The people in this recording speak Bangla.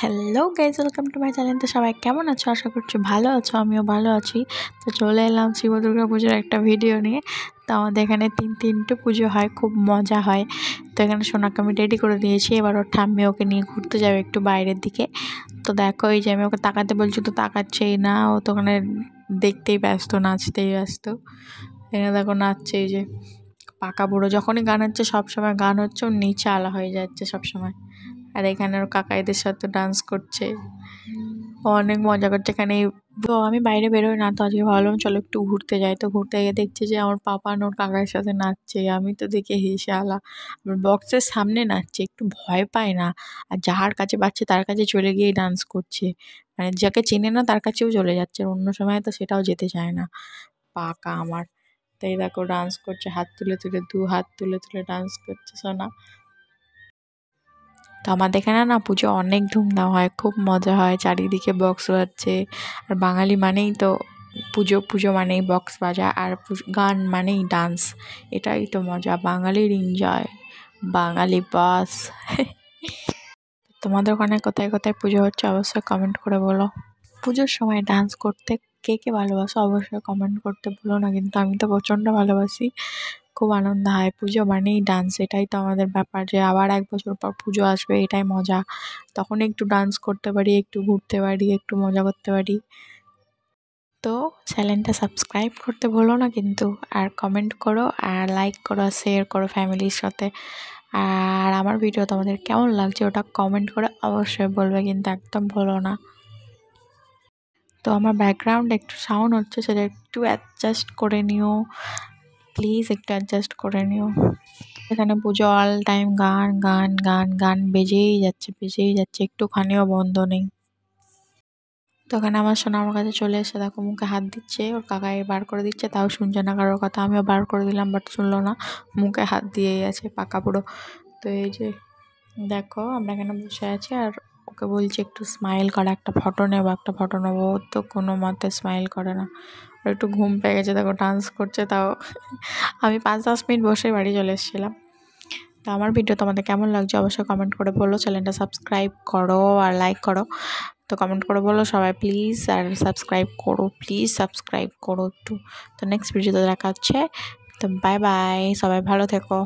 Hello guys, welcome to my channel. তো সবাই কেমন আছো? আশা করছি ভালো আছো, আমিও ভালো আছি। তো চলে এলাম শিব দুর্গা পুজোর একটা ভিডিও নিয়ে। তো আমাদের এখানে তিনটে পুজো হয়, খুব মজা হয়। তো এখানে সোনাকে আমি রেডি করে দিয়েছি, এবার ওর ঠাম্মি ওকে নিয়ে ঘুরতে যাবে একটু বাইরের দিকে। তো দেখো, এই যে আমি ওকে তাকাতে বলছি তো তাকাচ্ছেই না, ও তো ওখানে দেখতেই ব্যস্ত, নাচতেই ব্যস্ত। এখানে দেখো নাচছে, এই যে পাকা বুড়ো যখনই গান হচ্ছে, সবসময় গান হচ্ছে, ওর নিচে আলা হয়ে যাচ্ছে সবসময়। আর এখানে ওর কাকাইদের সাথে ডান্স করছে, ও অনেক মজা করছে এখানে। তো আমি বাইরে বেরোই না, তো আজকে ভাবলাম চলো একটু ঘুরতে যাই। তো ঘুরতে গিয়ে দেখছি যে আমার পাপা আর ওর কাকার সাথে নাচছে। আমি তো দেখে হেসে আলা, বক্সের সামনে নাচছে, একটু ভয় পায় না। আর যার কাছে পাচ্ছে তার কাছে চলে গিয়ে ডান্স করছে, মানে যাকে চেনে না তার কাছেও চলে যাচ্ছে। অন্য সময় তো সেটাও যেতে চায় না পাকা আমার। তাই দেখো ডান্স করছে, হাত তুলে তুলে, দু হাত তুলে তুলে ডান্স করছে সোনা। তো আমাদের এখানে না পুজো অনেক ধুমধাম হয়, খুব মজা হয়, চারিদিকে বক্স বাজছে। আর বাঙালি মানেই তো পুজো, পুজো মানেই বক্স বাজা, আর গান মানেই ডান্স। এটাই তো মজা, বাঙালির এনজয়, বাঙালি বাস। তোমাদের ওখানে কোথায় কোথায় পুজো হচ্ছে অবশ্যই কমেন্ট করে বলো। পুজোর সময় ডান্স করতে কে কে ভালোবাসো অবশ্যই কমেন্ট করতে ভুলো না, কিন্তু আমি তো প্রচণ্ড ভালোবাসি। খুব আনন্দ হয়, পুজো মানেই ডান্স, এটাই তো আমাদের ব্যাপার, যে আবার 1 বছর পর পুজো আসবে, এটাই মজা। তখন একটু ডান্স করতে পারি, একটু ঘুরতে পারি, একটু মজা করতে পারি। তো চ্যানেলটা সাবস্ক্রাইব করতে ভুলো না কিন্তু, আর কমেন্ট করো, আর লাইক করো, শেয়ার করো ফ্যামিলির সাথে। আর আমার ভিডিও তোমাদের কেমন লাগছে ওটা কমেন্ট করে অবশ্যই বলবে, কিন্তু একদম ভুলো না। তো আমার ব্যাকগ্রাউন্ড একটু সাউন্ড হচ্ছে, সেটা একটু অ্যাডজাস্ট করে নিও প্লিজ, একটু অ্যাডজাস্ট করে নিও। এখানে পুজো অল টাইম গান গান গান গান বেজেই যাচ্ছে, একটুখানিও বন্ধ নেই। তো ওখানে আমার সোনা আমার কাছে চলে এসে দেখো মুখে হাত দিচ্ছে, ওর কাকাই বার করে দিচ্ছে, তাও শুনছে না কারোর কথা। আমিও বার করে দিলাম, বাট শুনলো না, মুখে হাত দিয়েই আছে পাকা পুরো। তো এই যে দেখো আমরা এখানে বসে আছি, আর ওকে বলছি একটু স্মাইল করা, একটা ফটো নেবো, তো কোনো মতে স্মাইল করে না। ওর একটু ঘুম পেয়ে গেছে, দেখো ডান্স করছে। তাও আমি 5-10 মিনিট বসে বাড়ি চলে এসেছিলাম। তো আমার ভিডিও তোমাদের কেমন লাগছে অবশ্যই কমেন্ট করে বলো, চ্যানেলটা সাবস্ক্রাইব করো আর লাইক করো। তো কমেন্ট করে বলো সবাই প্লিজ, আর সাবস্ক্রাইব করো প্লিজ, সাবস্ক্রাইব করো একটু। তো নেক্সট ভিডিওতে দেখা হচ্ছে। তো বাই বাই, সবাই ভালো থেকো।